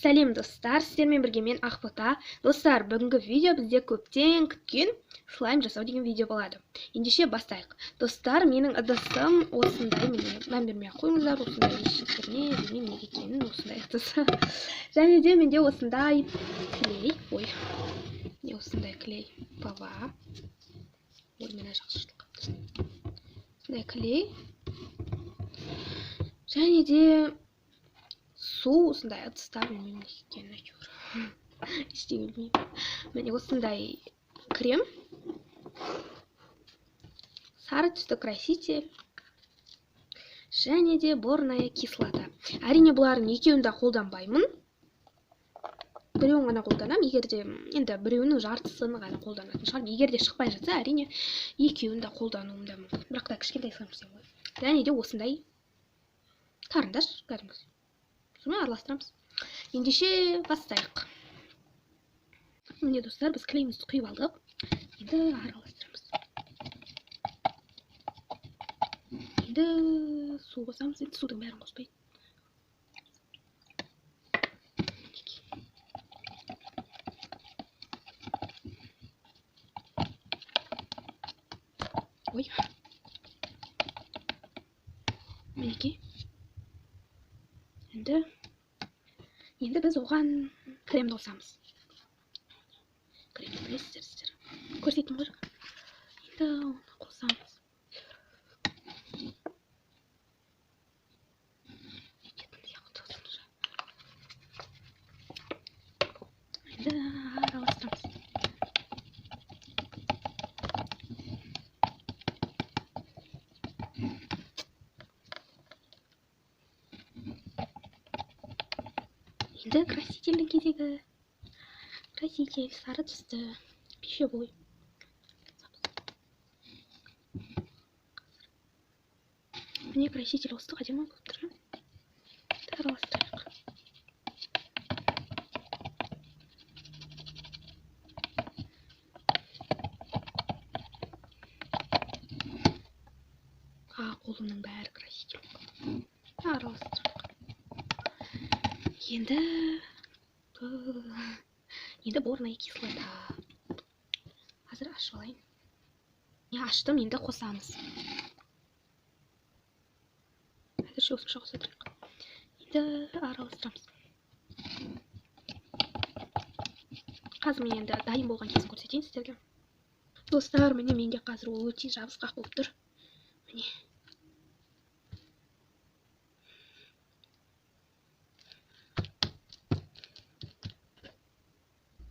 Сәлем достар, сіздермен бірге мен Ақбота. Достар, бүгінгі видео бізде көптен күткен слайм жасау деген видео болады. Ендеше бастайық. Достар, менің ыдысым осындай, міне, мән бермей қойыңыздар, осындай ешкілеріне, білмеймін неге екенін, осындай ыдыс. Және де менде осындай клей, не осындай клей, пава. Мен жақсылық. Осындай клей. Және де су осындай ыдыстар, білмеймін неге екенін әйтеуір. Ештеңе білмеймін. Міне осындай крем. Сары түсті краситель. Және де борная кислота. Әрине бұлардың екеуін де қолданбаймын. Біреуін ғана қолданамын, егерде енді біреуінің жартысын ғана қолданатын шығармын. Егерде шықпай жатса, әрине екеуін де қолдануым да мүмкін. Бірақ та кішкентай салмасам ғой. Және де осындай қарындаш кәдімгі. Сонымен араластырамыз. Ендеше бастайық. Міне достар, біз клейімізді құйып алдық. Енді араластырамыз. Енді су қосамыз. Енді судың бәрін қоспайды. Ой. Мінекей. Енді біз оған кремді қосамыз. Кремді білесіздер. Көрсеттім ғой. Енді оны қосамыз. Енді араластырамыз. Енді красительдің кезегі. Краситель, сары түсті, пищевой. Міне краситель осы қадема болып тұр. Араластырайық. Қолымның бәрі краситель. Араластырайық. Енді борная кислота. Қазір ашып алайын. Аштым, енді қосамыз. Әзірше осынша қоса тұрайық. Енді араластырамыз. Қазір мен енді дайын болған кезін көрсетейін сіздерге. Достар, міне менде қазір ол өте жабысқақ болып тұр. Міне.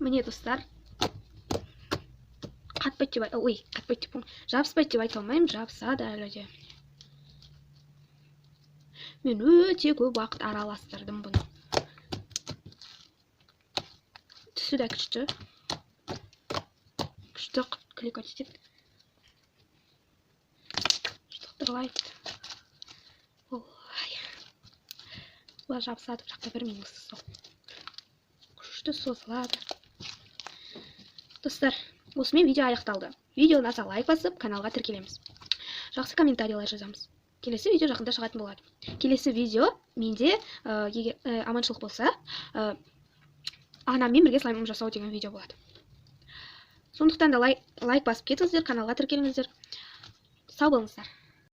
Міне достар, қатпайды деп жабыспайды деп айта алмаймын, жабысады әлі де. Мен өте көп уақыт араластырдым бұны. Түсі де күшті. Күшті клей көрсетеді. Жұқтырлайды. Бұлар жабысады, бірақ та білмеймін сол. Күшті созылады. Достар, осымен видео аяқталды. Видео ұнаса лайк басып, каналға тіркелеміз. Жақсы комментарийлер жазамыз. Келесі видео жақында шығатын болады. Келесі видео менде аманшылық болса, анаммен бірге слайм жасау деген видео болады. Сондықтан да лайк басып кетіңіздер, каналға тіркеліңіздер. Сау болыңыздар.